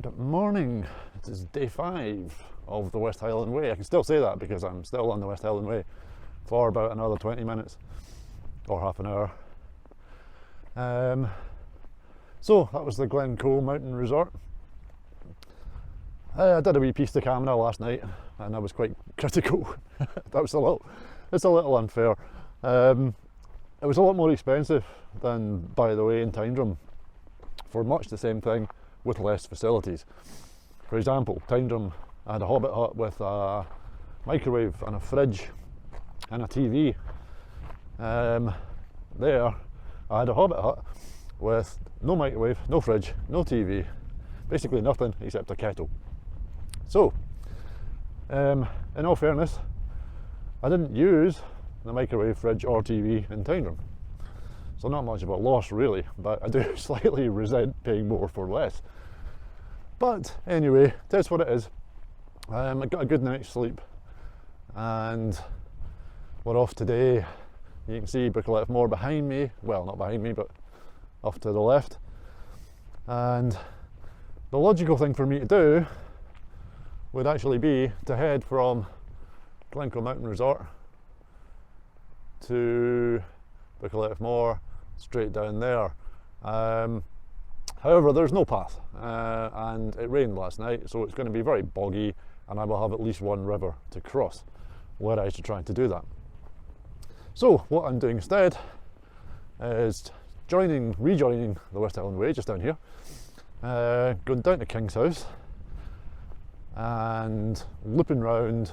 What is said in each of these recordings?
Good morning. It is day 5 of the West Highland Way. I can still say that because I'm still on the West Highland Way for about another 20 minutes or half an hour. So that was the Glencoe mountain resort. I did a wee piece to camera last night and I was quite critical. It's a little unfair. It was a lot more expensive than By the Way in Tyndrum for much the same thing with less facilities. For example, Tyndrum had a hobbit hut with a microwave and a fridge and a TV. There I had a hobbit hut with no microwave, no fridge, no TV, basically nothing except a kettle. So, in all fairness, I didn't use the microwave, fridge or TV in Tyndrum. So not much of a loss really, but I do slightly resent paying more for less. But anyway, that's what it is. I got a good night's sleep and we're off today. You can see Buccleuch more behind me, well not behind me but off to the left. And the logical thing for me to do would actually be to head from Glencoe Mountain Resort to Buccleuch More, straight down there. However, there's no path and it rained last night, so it's going to be very boggy and I will have at least one river to cross were I to try to do that. So what I'm doing instead is rejoining the West Highland Way just down here, going down to King's House and looping round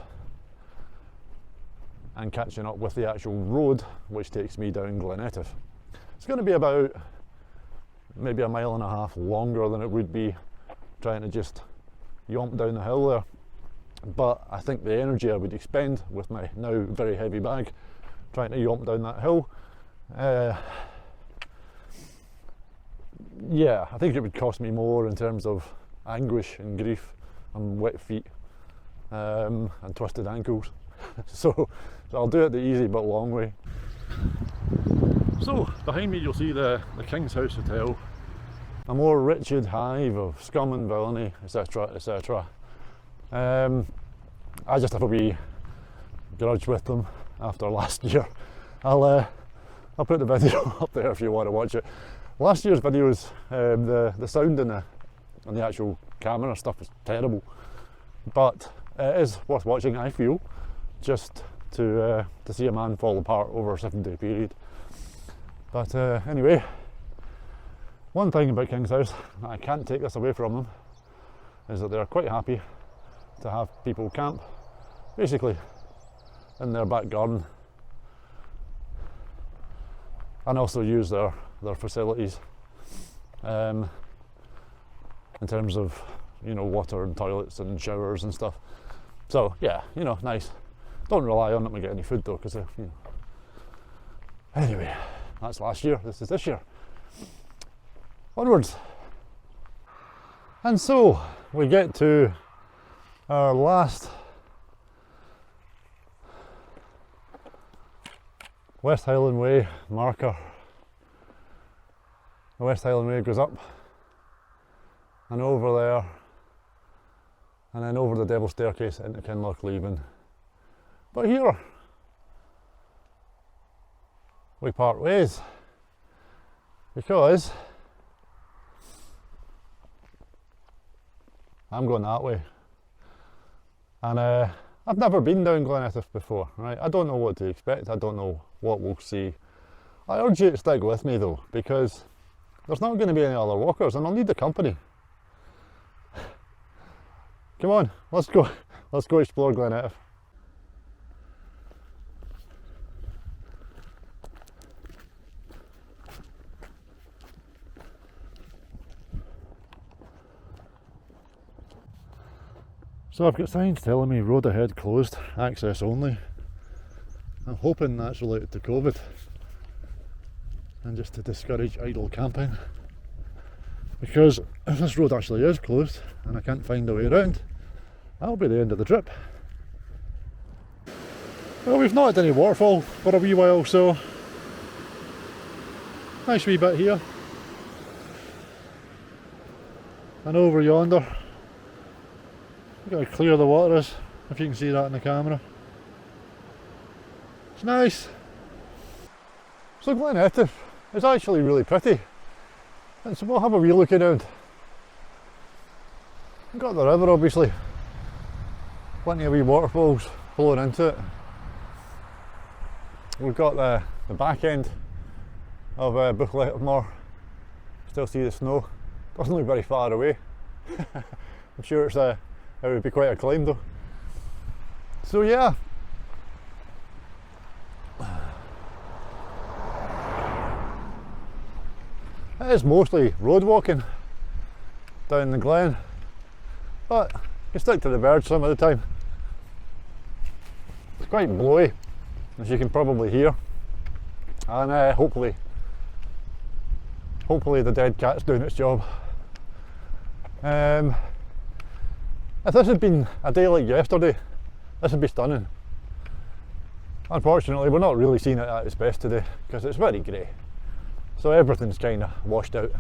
and catching up with the actual road which takes me down Glencoe. It's going to be about maybe a mile and a half longer than it would be trying to just yomp down the hill there, but I think the energy I would expend with my now very heavy bag trying to yomp down that hill, yeah, I think it would cost me more in terms of anguish and grief and wet feet and twisted ankles. So I'll do it the easy but long way. So behind me you'll see the King's House Hotel, a more wretched hive of scum and villainy, etc, etc. I just have a wee grudge with them after last year. I'll put the video up there if you want to watch it. Last year's videos, the sound and the actual camera stuff is terrible, but it is worth watching, I feel, just to see a man fall apart over a 7-day period. But anyway, one thing about King's House, I can't take this away from them, is that they're quite happy to have people camp basically in their back garden and also use their facilities in terms of, you know, water and toilets and showers and stuff. So yeah, you know, nice. Don't rely on them to get any food though, because you know. Anyway, that's last year, this is this year. Onwards. And so we get to our last West Highland Way marker. The West Highland Way goes up and over there and then over the Devil's Staircase into Kinloch Leaving. But here we part ways because I'm going that way, and I've never been down Glencoe before, right? I don't know what to expect, I don't know what we'll see. I urge you to stick with me though, because there's not going to be any other walkers and I'll need the company. Come on, let's go explore Glencoe. So I've got signs telling me road ahead closed, access only. I'm hoping that's related to COVID and just to discourage idle camping, because if this road actually is closed and I can't find a way around, that'll be the end of the trip. Well, we've not had any waterfall for a wee while, so nice wee bit here. And over yonder, look how clear the water is, if you can see that in the camera. It's nice. So Glencoe is actually really pretty. And so we'll have a wee look around. We've got the river obviously. Plenty of wee waterfalls flowing into it. We've got the back end of Buchleitermoor. Still see the snow. Doesn't look very far away. I'm sure it would be quite a climb though. So yeah. It is mostly road walking down the glen, but you stick to the birds some of the time. It's quite blowy, as you can probably hear, and hopefully the dead cat's doing its job. If this had been a day like yesterday, this would be stunning. Unfortunately, we're not really seeing it at its best today because it's very grey, so everything's kind of washed out.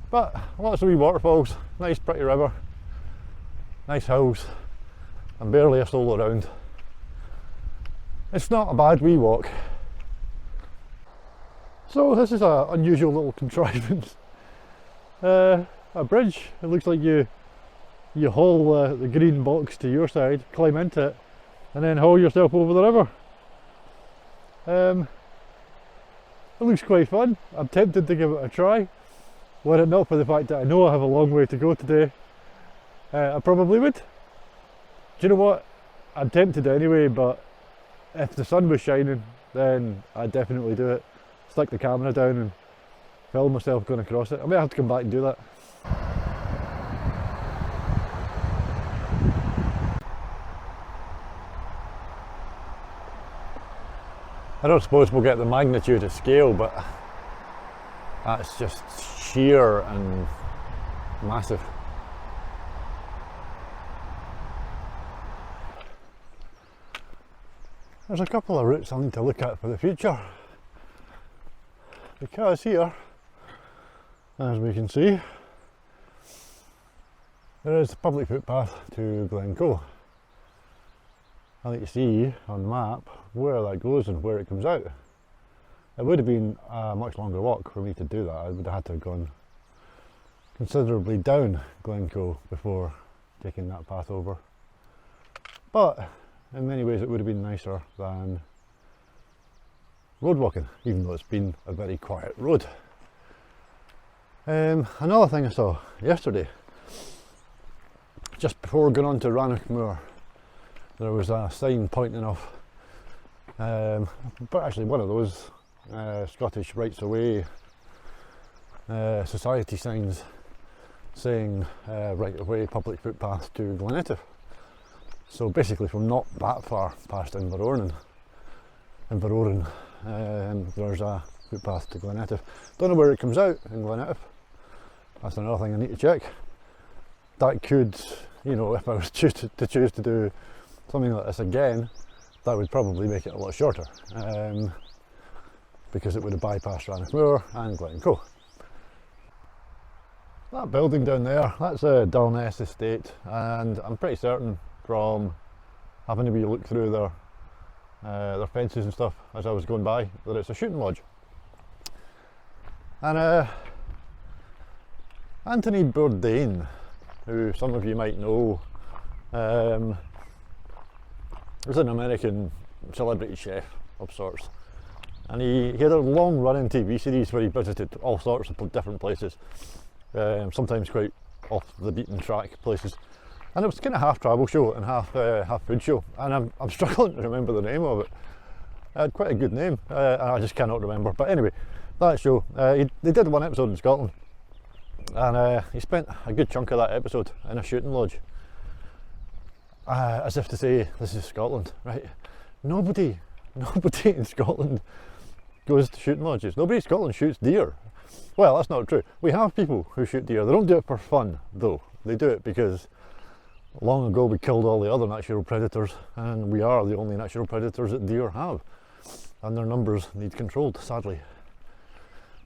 But lots of wee waterfalls, nice pretty river, nice hills, and barely a soul around. It's not a bad wee walk. So this is an unusual little contrivance. A bridge. It looks like you haul the green box to your side, climb into it, and then haul yourself over the river. It looks quite fun. I'm tempted to give it a try. Were it not for the fact that I know I have a long way to go today, I probably would. Do you know what? I'm tempted anyway, but if the sun was shining, then I'd definitely do it. Stick the camera down and film myself going across it. I might have to come back and do that. I don't suppose we'll get the magnitude of scale, but that's just sheer and massive. There's a couple of routes I'll need to look at for the future, because here, as we can see, there is a public footpath to Glencoe. I'll let you see on the map where that goes and where it comes out. It would have been a much longer walk for me to do that. I would have had to have gone considerably down Glencoe before taking that path over. But in many ways it would have been nicer than road walking, even though it's been a very quiet road. Another thing I saw yesterday, just before going on to Rannoch Moor, there was a sign pointing off, but actually one of those Scottish Rights Away society signs saying right of way public footpath to Glencoe. So basically from not that far past Inveroran, there's a footpath to Glencoe. Don't know where it comes out in Glencoe. That's another thing I need to check. That could, you know, if I was choose to do something like this again, that would probably make it a lot shorter, because it would have bypassed Rannoch Moor and Glencoe. That building down there, that's a Dulness estate, and I'm pretty certain from having a wee look through their fences and stuff as I was going by that it's a shooting lodge. And Anthony Bourdain, who some of you might know, was an American celebrity chef of sorts, and he had a long running TV series where he visited all sorts of different places, sometimes quite off the beaten track places, and it was kind of half travel show and half food show, and I'm struggling to remember the name of it. It had quite a good name, and I just cannot remember. But anyway, that show, they did one episode in Scotland, and he spent a good chunk of that episode in a shooting lodge. As if to say, this is Scotland, right? Nobody in Scotland goes to shooting lodges. Nobody in Scotland shoots deer. Well, that's not true. We have people who shoot deer. They don't do it for fun, though. They do it because long ago we killed all the other natural predators, and we are the only natural predators that deer have. And their numbers need controlled, sadly.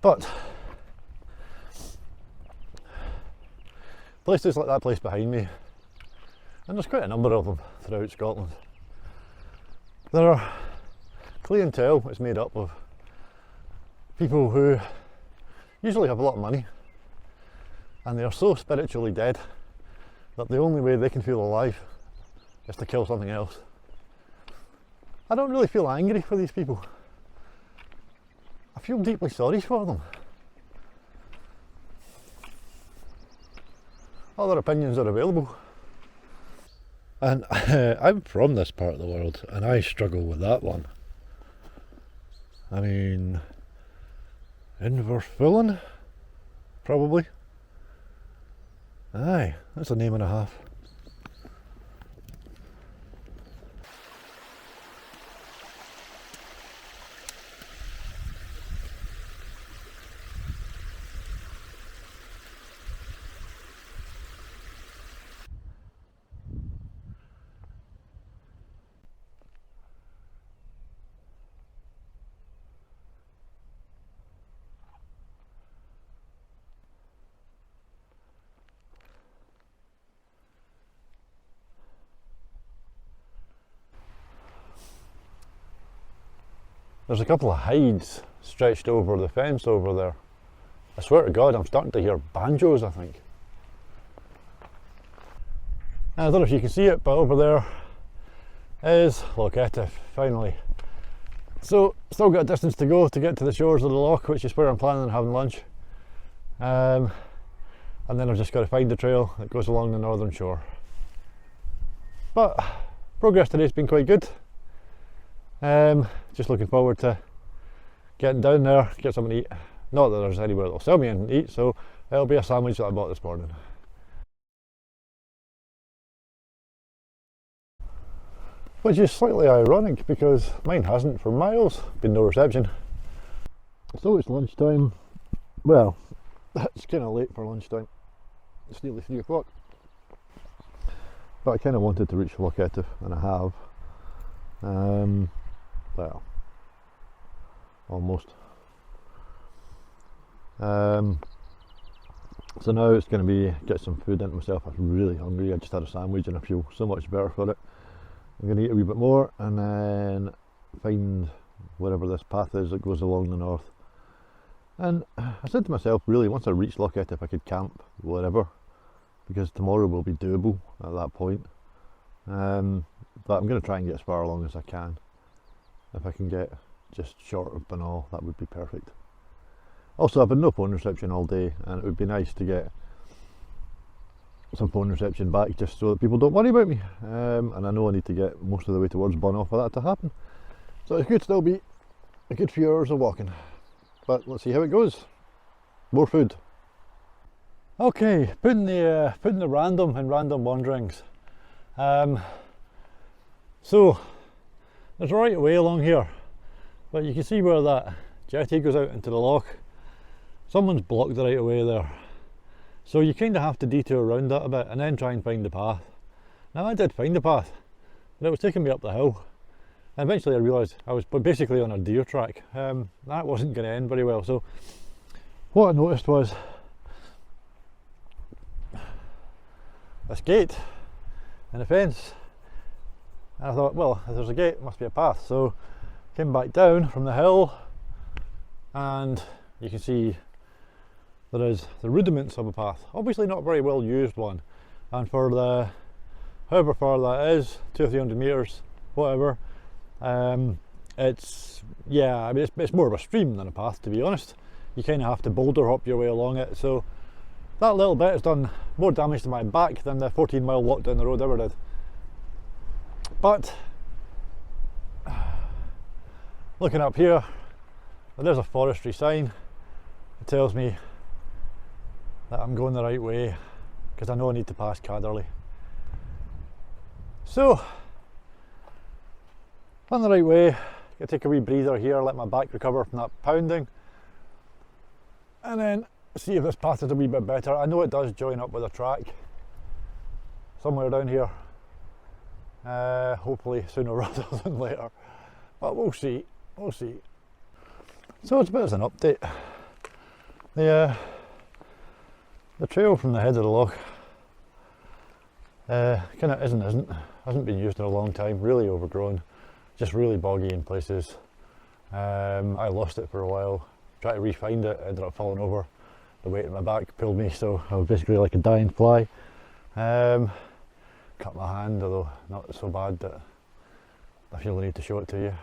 But Places like that place behind me, and there's quite a number of them throughout Scotland. There are clientele that's made up of people who usually have a lot of money, and they are so spiritually dead that the only way they can feel alive is to kill something else. I don't really feel angry for these people. I feel deeply sorry for them. Other opinions are available. And I'm from this part of the world, and I struggle with that one. I mean, Inverfullen? Probably. Aye, that's a name and a half. There's a couple of hides stretched over the fence over there. I swear to God, I'm starting to hear banjos, I think. I don't know if you can see it, but over there is Loch Etive, finally. So, still got a distance to go to get to the shores of the loch, which is where I'm planning on having lunch. And then I've just got to find the trail that goes along the northern shore. But progress today's been quite good. Just looking forward to getting down there, get something to eat. Not that there's anywhere that'll sell me anything to eat, so it'll be a sandwich that I bought this morning. Which is slightly ironic because mine hasn't for miles been no reception. So it's lunchtime. Well, it's kind of late for lunchtime. It's nearly 3 o'clock. But I kind of wanted to reach Loch Etive, and I have. Well, almost. So now it's going to be get some food into myself. I'm really hungry. I just had a sandwich and I feel so much better for it. I'm going to eat a wee bit more and then find wherever this path is that goes along the north. And I said to myself, really, once I reach Loch Etive, I could camp wherever, because tomorrow will be doable at that point. But I'm going to try and get as far along as I can. If I can get just short of Banal, that would be perfect. Also, I've had no phone reception all day, and it would be nice to get some phone reception back just so that people don't worry about me. And I know I need to get most of the way towards Banal for that to happen. So it could still be a good few hours of walking. But let's see how it goes. More food. Okay, putting the random in random wanderings. So there's a right way along here, but you can see where that jetty goes out into the loch. Someone's blocked the right of way there, so you kind of have to detour around that a bit and then try and find the path. Now I did find the path, but it was taking me up the hill, and eventually I realised I was basically on a deer track. That wasn't going to end very well, so what I noticed was this gate and a fence. And I thought, well, if there's a gate, it must be a path. So came back down from the hill, and you can see there is the rudiments of a path. Obviously not a very well used one, and for the however far that is, 200 or 300 metres, whatever, it's, yeah, I mean, it's more of a stream than a path, to be honest. You kind of have to boulder hop your way along it, so that little bit has done more damage to my back than the 14-mile walk down the road ever did. But looking up here, there's a forestry sign. It tells me that I'm going the right way, because I know I need to pass Cadderley. So, on the right way, gonna take a wee breather here, let my back recover from that pounding, and then see if this path is a wee bit better. I know it does join up with a track somewhere down here. Hopefully sooner rather than later, but we'll see. So it's a bit as an update. The trail from the head of the loch Kind of isn't. Hasn't been used in a long time, really overgrown, just really boggy in places. I lost it for a while, tried to re-find it, ended up falling over. The weight in my back pulled me, so I was basically like a dying fly. Cut my hand, although not so bad that I feel the need to show it to you.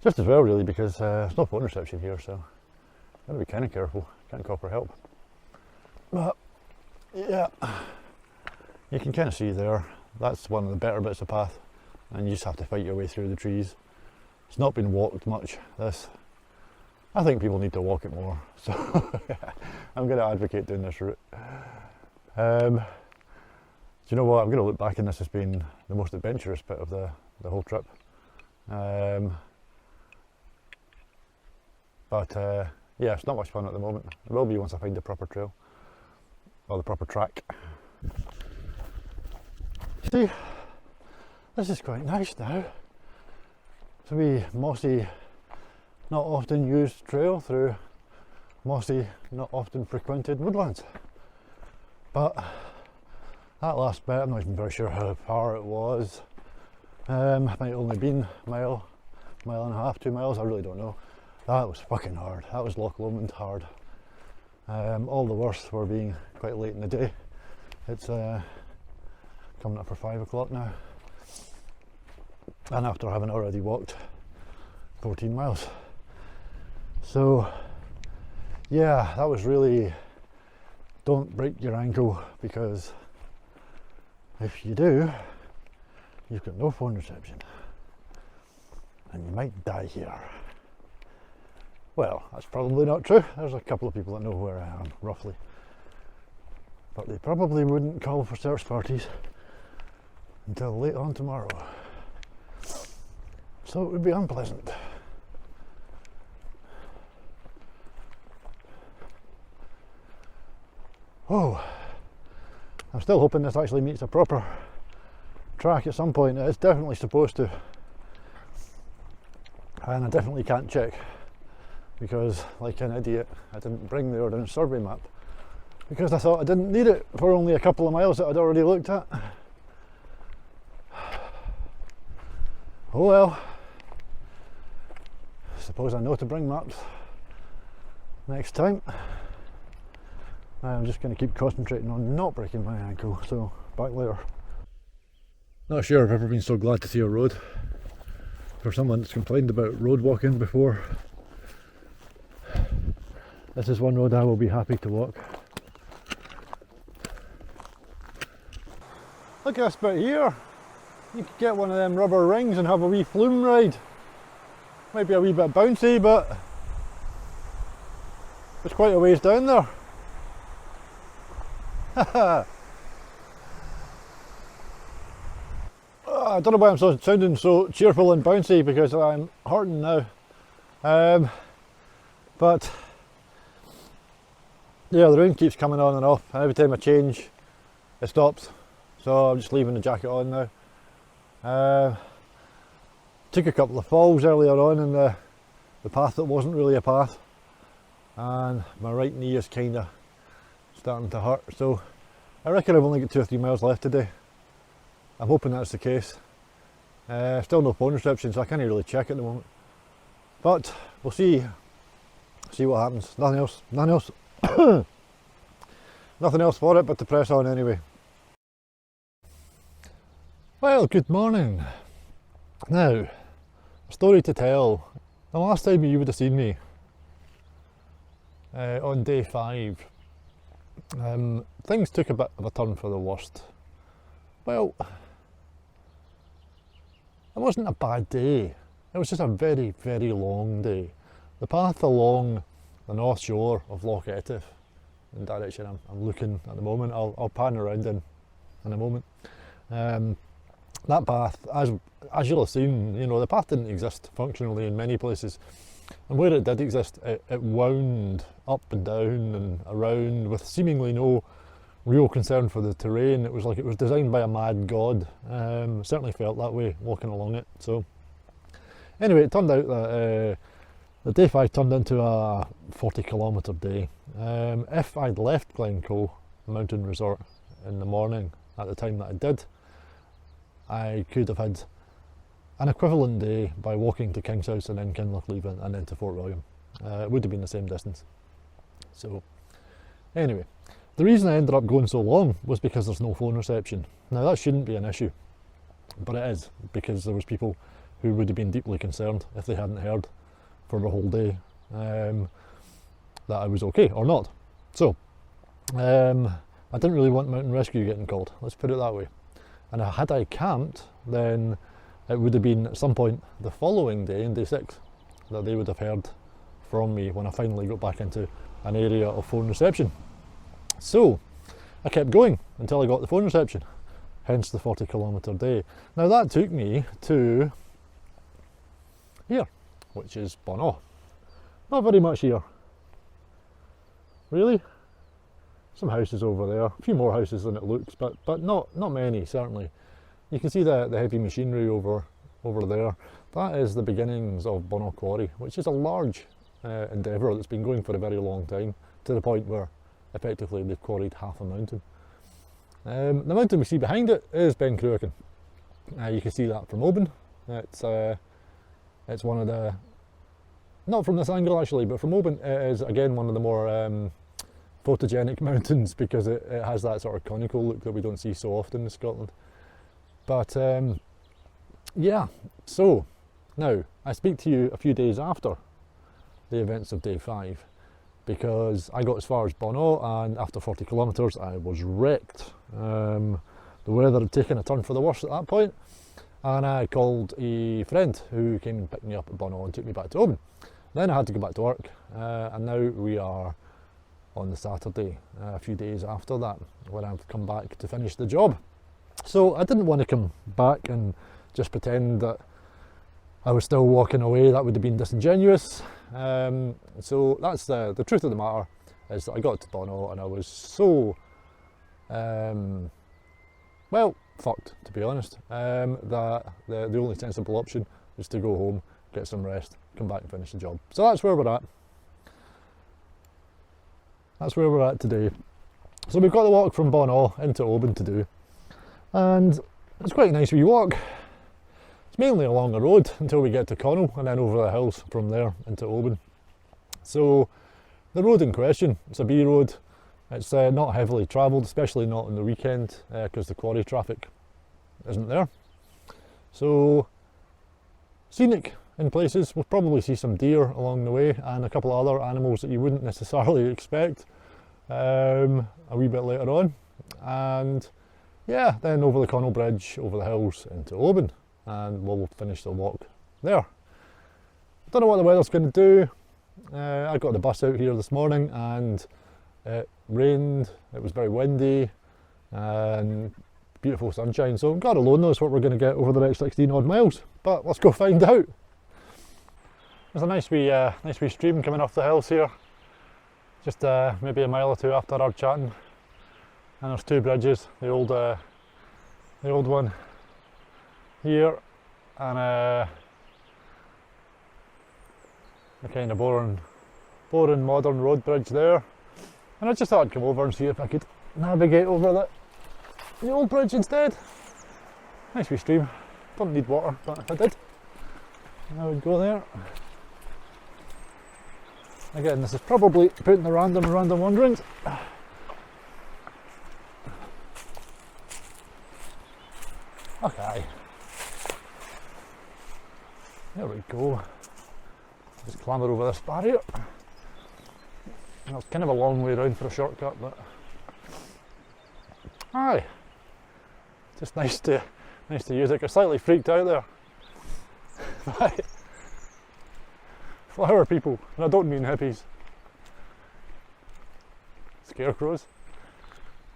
Just as well really, because there's no phone reception here, so I've got to be kind of careful, can't call for help. But yeah, you can kind of see there, that's one of the better bits of path, and you just have to fight your way through the trees. It's not been walked much, this. I think people need to walk it more, so I'm going to advocate doing this route. Do you know what, I'm going to look back on this as being the most adventurous bit of the whole trip. Yeah, it's not much fun at the moment. It will be once I find the proper trail, or the proper track. See, this is quite nice now. It's a wee mossy, not often used trail through mossy, not often frequented woodlands. But that last bit, I'm not even very sure how far it was. Might only been a mile and a half, 2 miles, I really don't know. That was fucking hard. That was Loch Lomond hard. All the worst were being quite late in the day. It's coming up for 5 o'clock now. And after having already walked 14 miles. So yeah, that was really, don't break your ankle, because if you do, you've got no phone reception and you might die here. Well, that's probably not true. There's a couple of people that know where I am, roughly. But they probably wouldn't call for search parties until late on tomorrow. So it would be unpleasant. Oh, I'm still hoping this actually meets a proper track at some point. It's definitely supposed to. And I definitely can't check, because like an idiot I didn't bring the Ordnance Survey map, because I thought I didn't need it for only a couple of miles that I'd already looked at. Oh well, I suppose I know to bring maps next time. I'm just going to keep concentrating on not breaking my ankle, so back later. Not sure I've ever been so glad to see a road. For someone that's complained about road walking before, this is one road I will be happy to walk. Look at this bit here. You could get one of them rubber rings and have a wee flume ride. Might be a wee bit bouncy, but it's quite a ways down there. I don't know why I'm sounding so cheerful and bouncy, because I'm hurting now. But yeah, the rain keeps coming on and off, and every time I change it stops, so I'm just leaving the jacket on now. Took a couple of falls earlier on in the path that wasn't really a path, and my right knee is kind of starting to hurt, so I reckon I've only got 2 or 3 miles left today. I'm hoping that's the case. Still no phone reception, so I can't really check at the moment, but we'll see what happens. Nothing else nothing else for it but to press on anyway. Well, good morning. Now, a story to tell. The last time you would have seen me on day 5, things took a bit of a turn for the worst. Well, it wasn't a bad day, it was just a very, very long day. The path along the north shore of Loch Etive, in the direction I'm looking at the moment, I'll pan around in a moment. That path, as you'll have seen, you know, the path didn't exist functionally in many places, and where it did exist, it wound up and down and around with seemingly no real concern for the terrain. It was like it was designed by a mad god. Certainly felt that way walking along it. So anyway, it turned out that the day 5 turned into a 40-kilometre day. If I'd left Glencoe mountain resort in the morning, at the time that I did, I could have had an equivalent day by walking to King's House and then Kinlochleave and then to Fort William. It would have been the same distance. So anyway, the reason I ended up going so long was because there's no phone reception. Now that shouldn't be an issue, but it is, because there was people who would have been deeply concerned if they hadn't heard for the whole day that I was okay or not. So I didn't really want mountain rescue getting called, let's put it that way. And had I camped, then it would have been at some point the following day, in day 6, that they would have heard from me when I finally got back into an area of phone reception. So I kept going until I got the phone reception, hence the 40-kilometre day. Now that took me to here, which is Bono. Not very much here, really. Some houses over there, a few more houses than it looks, but not many, certainly. You can see the heavy machinery over there. That is the beginnings of Bono Quarry, which is a large endeavour that's been going for a very long time, to the point where effectively they've quarried half a mountain. The mountain we see behind it is Ben Cruachan. You can see that from Oban. It's one of the, not from this angle actually, but from Oban it is again one of the more photogenic mountains, because it has that sort of conical look that we don't see so often in Scotland. But yeah, so now I speak to you a few days after the events of day 5, because I got as far as Bono, and after 40 kilometres I was wrecked. The weather had taken a turn for the worse at that point, and I called a friend who came and picked me up at Bono and took me back to Oban. Then I had to go back to work, and now we are on the Saturday, a few days after that, when I've come back to finish the job. So I didn't want to come back and just pretend that I was still walking away. That would have been disingenuous. So that's the truth of the matter, is that I got to Bono and I was so well, fucked, to be honest, that the only sensible option was to go home, get some rest, come back and finish the job. So that's where we're at. That's where we're at today. So we've got the walk from Bono into Oban to do, and it's quite a nice wee walk. It's mainly along the road until we get to Connell, and then over the hills from there into Oban. So the road in question, it's a B road. It's not heavily travelled, especially not on the weekend, because the quarry traffic isn't there. So scenic in places. We'll probably see some deer along the way and a couple of other animals that you wouldn't necessarily expect a wee bit later on. And yeah, then over the Connell Bridge, over the hills into Oban, and we'll finish the walk there. Don't know what the weather's going to do. I got the bus out here this morning and it rained, it was very windy and beautiful sunshine, so God alone knows what we're going to get over the next 16 odd miles, but let's go find out. There's a nice wee stream coming off the hills here, just maybe a mile or two after our chatting, and there's 2 bridges, the old one here and the kind of boring modern road bridge there. And I just thought I'd come over and see if I could navigate over the old bridge instead. Nice wee stream. Don't need water, but if I did, I would go there. Again, this is probably putting the random wanderings. Okay. There we go. Just clamber over this barrier. It's kind of a long way around for a shortcut, but aye, just nice to use it. Got slightly freaked out there by flower people, and I don't mean hippies. Scarecrows?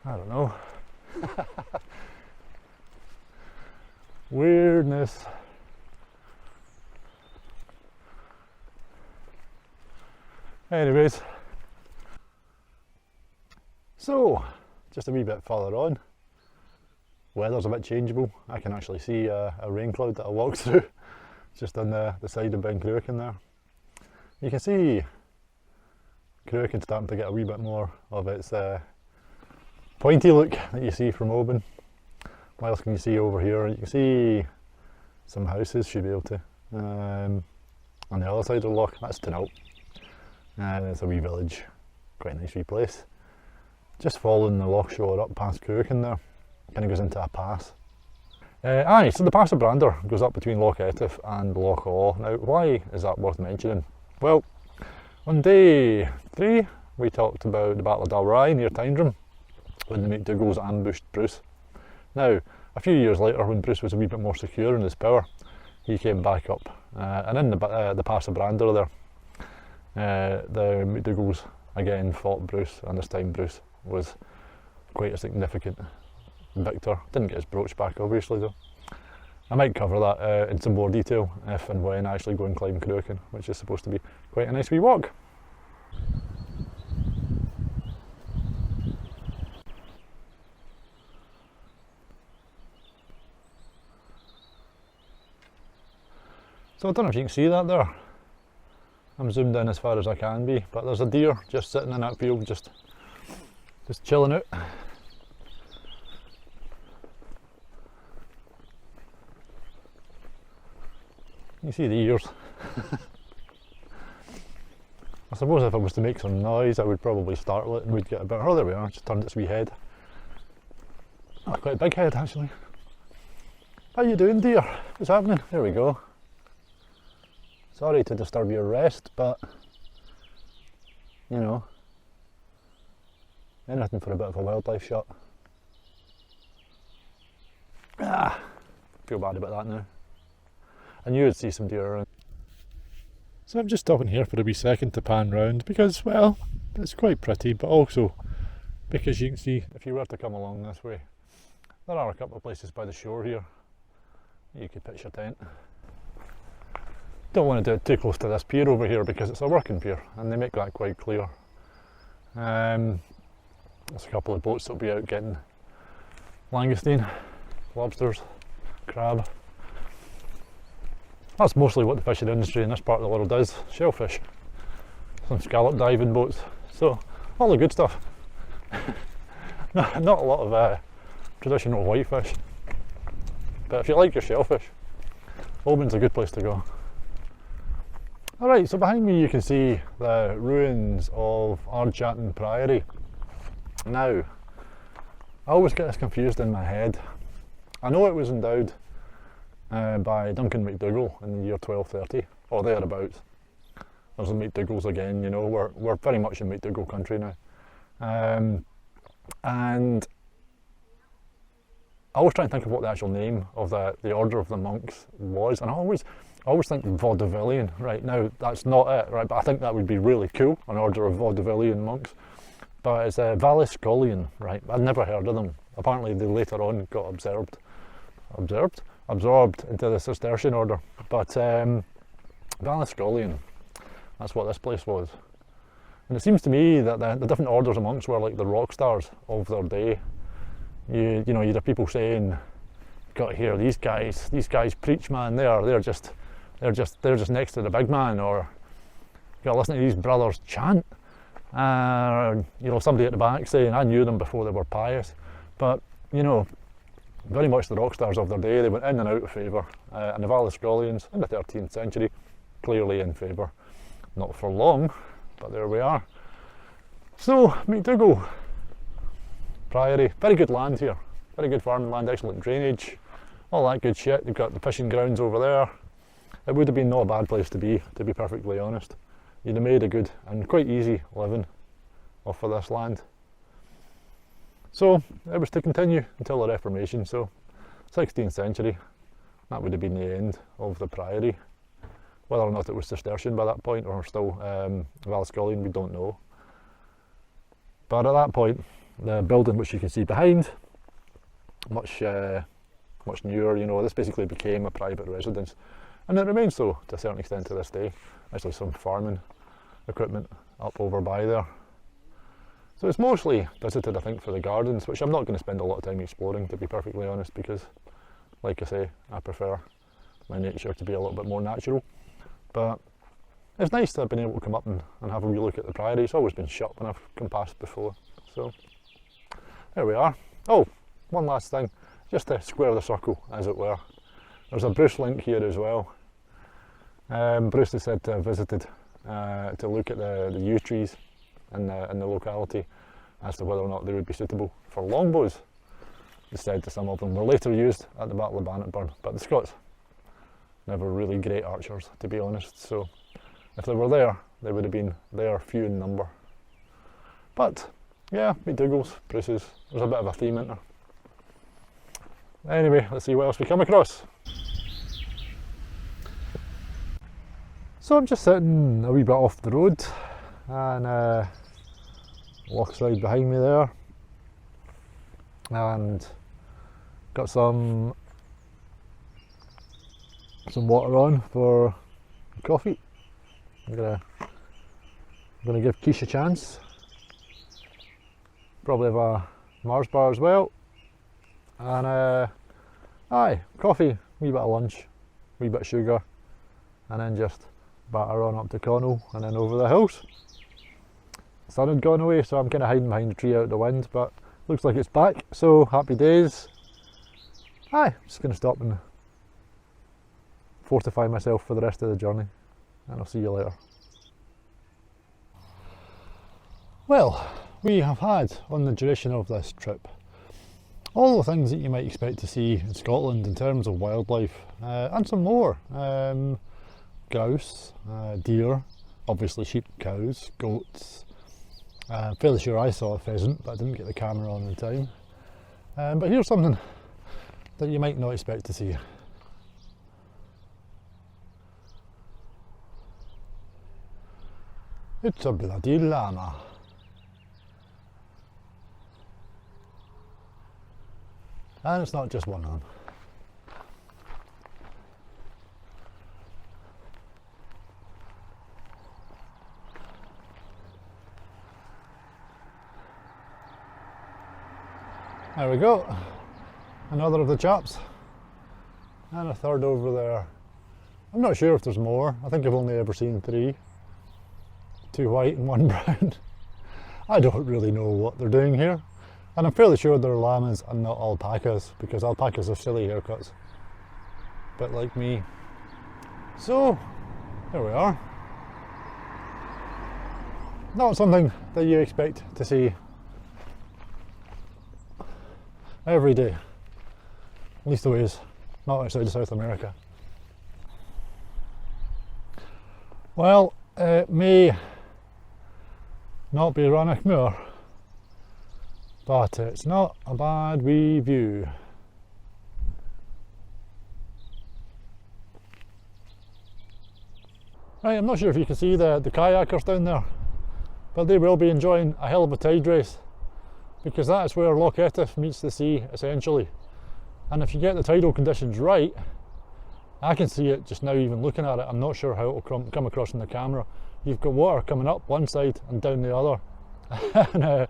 I don't know. Weirdness. Anyways, so just a wee bit further on, weather's a bit changeable. I can actually see a rain cloud that I walked through just on the side of Ben Cruachan there. You can see Cruachan starting to get a wee bit more of its pointy look that you see from Oban. what else can you see over here? You can see some houses, should be able to. On the other side of the loch, that's Tinault. It's a wee village, quite a nice wee place. Just following the loch shore up past Cookin there, kind of goes into a pass. So the Pass of Brander goes up between Loch Etive and Loch Awe. Now, why is that worth mentioning? Well, on day 3 we talked about the Battle of Dalry near Tyndrum, when the MacDougalls ambushed Bruce. Now, a few years later, when Bruce was a wee bit more secure in his power, he came back up, and in the Pass of Brander there, the MacDougalls again fought Bruce, and this time Bruce was quite a significant victor. Didn't get his brooch back, obviously, though. I might cover that in some more detail if and when I actually go and climb Cookin, which is supposed to be quite a nice wee walk. So I don't know if you can see that there. I'm zoomed in as far as I can be, but there's a deer just sitting in that field, just chilling out. You see the ears. I suppose if I was to make some noise, I would probably startle it and we'd get a bit. Oh, there we are, just turned its wee head. Oh, quite a big head actually. How you doing, dear? What's happening? There we go. Sorry to disturb your rest, but you know, anything for a bit of a wildlife shot. Feel bad about that now. I knew I'd see some deer around. So I'm just stopping here for a wee second to pan round because, well, it's quite pretty, but also because you can see, if you were to come along this way, there are a couple of places by the shore here you could pitch your tent. Don't want to do it too close to this pier over here because it's a working pier and they make that quite clear. There's a couple of boats that'll be out getting langoustine, lobsters, crab. That's mostly what the fishing industry in this part of the world does, shellfish. Some scallop diving boats, so all the good stuff. Not a lot of traditional whitefish, but if you like your shellfish, Oban's a good place to go. Alright, so behind me you can see the ruins of Ardchatton Priory. Now, I always get this confused in my head. I know it was endowed by Duncan MacDougall in the year 1230, or thereabouts. There's the MacDougalls again, you know, we're very much in MacDougall country now. And I always try and think of what the actual name of the order of the monks was, and I always think Vaudevillian. Right, now that's not it, right, but I think that would be really cool, an order of Vaudevillian monks. But it's Valliscolian, right, I'd never heard of them. Apparently they later on got absorbed into the Cistercian order, but Valliscolian, that's what this place was. And it seems to me that the different orders of monks were like the rock stars of their day. You know, you'd have people saying, "Got to hear these guys preach, man. They're just next to the big man," or "You got to listen to these brothers chant." You know, somebody at the back saying, "I knew them before they were pious," but you know, very much the rock stars of their day. They went in and out of favour, and the Valliscolians in the 13th century, clearly in favour. Not for long, but there we are. So, MacDougall Priory, very good land here, very good farming land, excellent drainage, all that good shit. You've got the fishing grounds over there. It would have been not a bad place to be perfectly honest. You'd have made a good and quite easy living off of this land. So it was to continue until the Reformation, so 16th century, that would have been the end of the priory. Whether or not it was Cistercian by that point or still Valliscolian, we don't know. But at that point, the building which you can see behind, much newer, you know, this basically became a private residence, and it remains so to a certain extent to this day. Actually some farming equipment up over by there. So it's mostly visited, I think, for the gardens, which I'm not going to spend a lot of time exploring, to be perfectly honest, because, like I say, I prefer my nature to be a little bit more natural. But it's nice to have been able to come up and have a wee look at the priory. It's always been shut when I've come past before, so there we are. Oh, one last thing. just to square the circle, as it were. There's a Bruce link here as well. Bruce is said to have visited to look at the yew trees in the locality as to whether or not they would be suitable for longbows. He said that some of them were later used at the Battle of Bannockburn, but the Scots never really great archers, to be honest, so if they were there, they would have been there few in number. But yeah, McDougall's, Bruce's, there's a bit of a theme in there. Anyway, let's see what else we come across. So I'm just sitting a wee bit off the road, and Lochside behind me there, and got some water on for coffee. I'm gonna give Quiche a chance. Probably have a Mars bar as well, and aye, coffee, wee bit of lunch, wee bit of sugar, and then just batter on up to Connell and then over the hills. The sun had gone away, so I'm kind of hiding behind the tree out of the wind, but looks like it's back, so happy days. Aye, just going to stop and fortify myself for the rest of the journey, and I'll see you later. Well, we have had, on the duration of this trip, all the things that you might expect to see in Scotland in terms of wildlife, and some more. Grouse, deer, obviously sheep, cows, goats. Fairly sure I saw a pheasant, but I didn't get the camera on in time. But here's something that you might not expect to see. It's a bloody llama. And it's not just one of them. There we go, another of the chaps, and a third over there. I'm not sure if there's more. I think I've only ever seen 3, 2 white and 1 brown. I don't really know what they're doing here, and I'm fairly sure they're llamas and not alpacas, because alpacas have silly haircuts, a bit like me. So there we are. Not something that you expect to see every day, leastways not outside of South America. Well, it may not be Rannoch Moor, but it's not a bad wee view. Right, I'm not sure if you can see the kayakers down there, but they will be enjoying a hell of a tide race, because that is where Loch Etive meets the sea, essentially. And if you get the tidal conditions right, I can see it just now even looking at it. I'm not sure how it will come across in the camera. You've got water coming up one side and down the other. And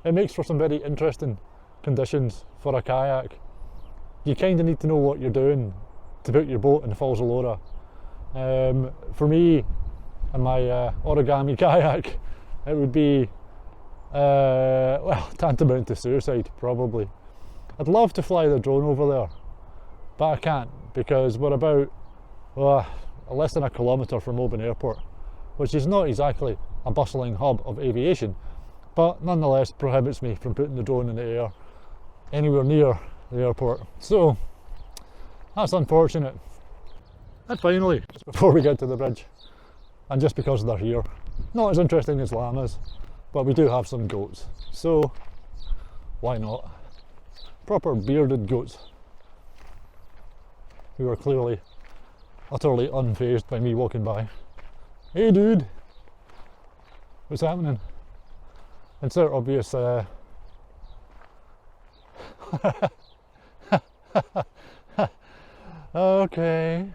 it makes for some very interesting conditions for a kayak. You kind of need to know what you're doing to put your boat in the Falls of Lora. For me and my origami kayak, it would be well, tantamount to suicide, probably. I'd love to fly the drone over there, but I can't, because we're about less than a kilometre from Oban Airport, which is not exactly a bustling hub of aviation, but nonetheless prohibits me from putting the drone in the air anywhere near the airport. So that's unfortunate. And finally, just before we get to the bridge, and just because they're here, not as interesting as llamas, but we do have some goats, so why not? Proper bearded goats, who are clearly utterly unfazed by me walking by. Hey dude, what's happening? Insert obvious okay.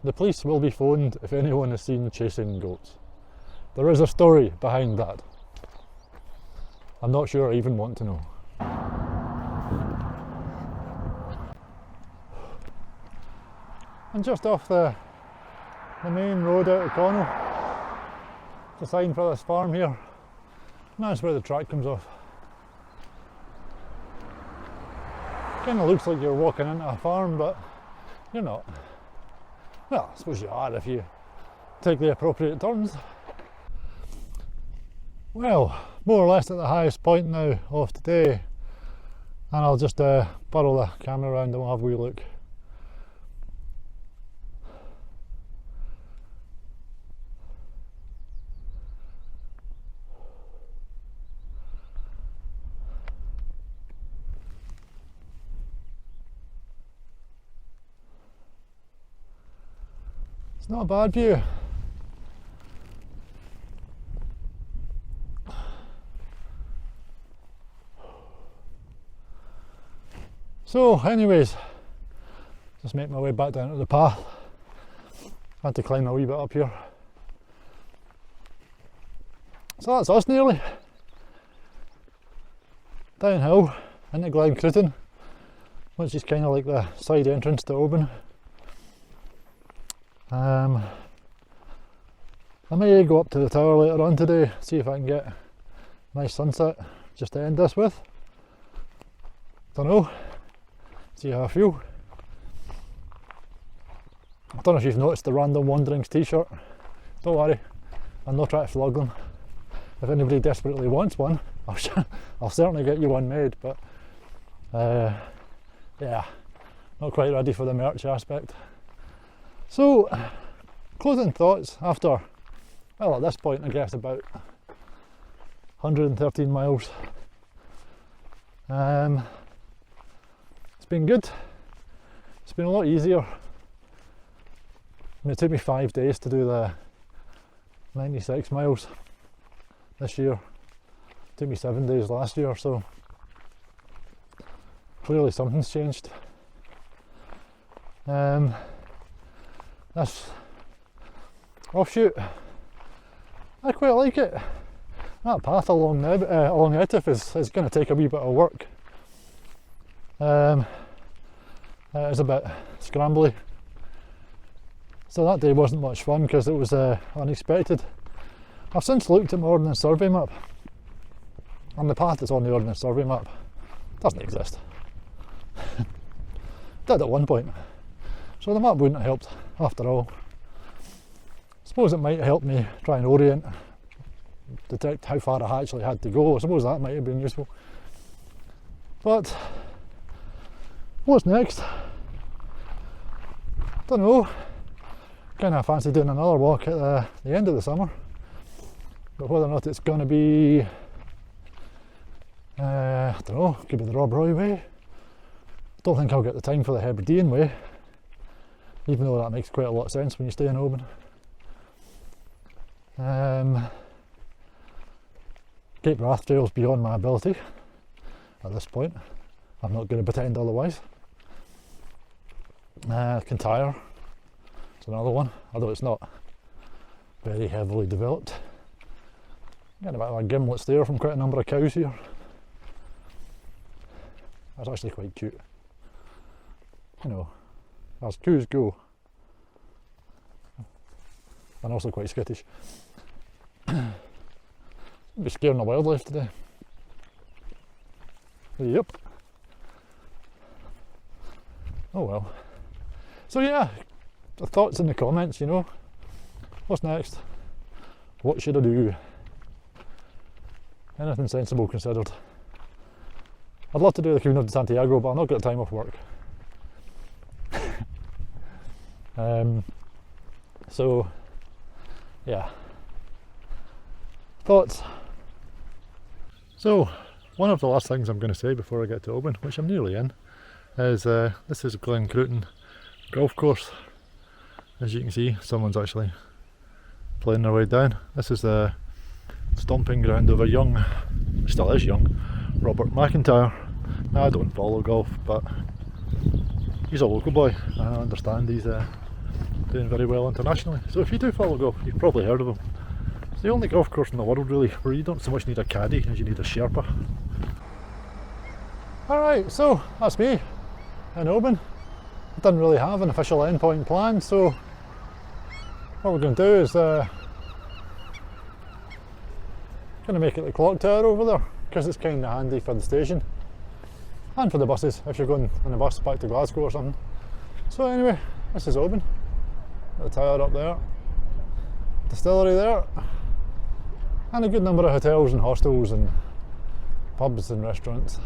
The police will be phoned if anyone is seen chasing goats. There is a story behind that. I'm not sure I even want to know. And just off the main road out of Connell, the sign for this farm here, and that's where the track comes off. Kind of looks like you're walking into a farm, but you're not. Well, I suppose you are if you take the appropriate turns. Well, more or less at the highest point now of today, and I'll just burrow the camera around and we'll have a wee look. It's not a bad view. So anyways, just make my way back down to the path. Had to climb a wee bit up here. So that's us nearly. Downhill into Glencoe, which is kind of like the side entrance to Oban. I may go up to the tower later on today, see if I can get a nice sunset just to end this with. Don't know, see how I feel. I don't know if you've noticed the Random Wanderings t-shirt. Don't worry, I'm not trying to flog them. If anybody desperately wants one, I'll certainly get you one made, but yeah, not quite ready for the merch aspect. So, closing thoughts after, well, at this point I guess about 113 miles. It's been good. It's been a lot easier. I mean, it took me 5 days to do the 96 miles this year. It took me 7 days last year, so clearly something's changed. This offshoot, I quite like it. That path along the Etif is going to take a wee bit of work. It is a bit scrambly. So that day wasn't much fun because it was unexpected. I've since looked at my Ordnance Survey map, and the path that's on the Ordnance Survey map doesn't exist. Did at one point. So the map wouldn't have helped after all. I suppose it might help me try and orient, detect how far I actually had to go. I suppose that might have been useful. But what's next? Don't know. Kind of fancy doing another walk at the end of the summer. But whether or not it's going to be, I don't know, could be the Rob Roy way. I don't think I'll get the time for the Hebridean way, even though that makes quite a lot of sense when you stay in Oban. Cape Wrath Trail's beyond my ability at this point. I'm not going to pretend otherwise. Kintyre is another one, although it's not very heavily developed. Getting a bit of a gimlet there from quite a number of cows here. That's actually quite cute. You know, as cows go. And also quite skittish. Be scaring the wildlife today. Yep. Oh well. So yeah, the thoughts in the comments, you know. What's next? What should I do? Anything sensible considered. I'd love to do the Camino de Santiago, but I've not got time off work. So yeah, thoughts. So one of the last things I'm going to say before I get to Oban, which I'm nearly in, is this is Glencoe golf course. As you can see, someone's actually playing their way down. This is the stomping ground of a young, still is young, Robert McIntyre. Now I don't follow golf, but he's a local boy. I understand he's doing very well internationally. So if you do follow golf, you've probably heard of him. It's the only golf course in the world really where you don't so much need a caddy as you need a Sherpa. Alright, so that's me in Oban. I didn't really have an official endpoint plan, so what we're going to do is going to make it the clock tower over there, because it's kind of handy for the station. and for the buses if you're going on the bus back to Glasgow or something. So anyway, this is Oban. Got the tower up there, distillery there, and a good number of hotels and hostels and pubs and restaurants.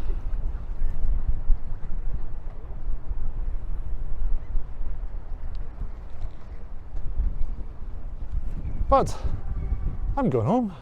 But I'm going home.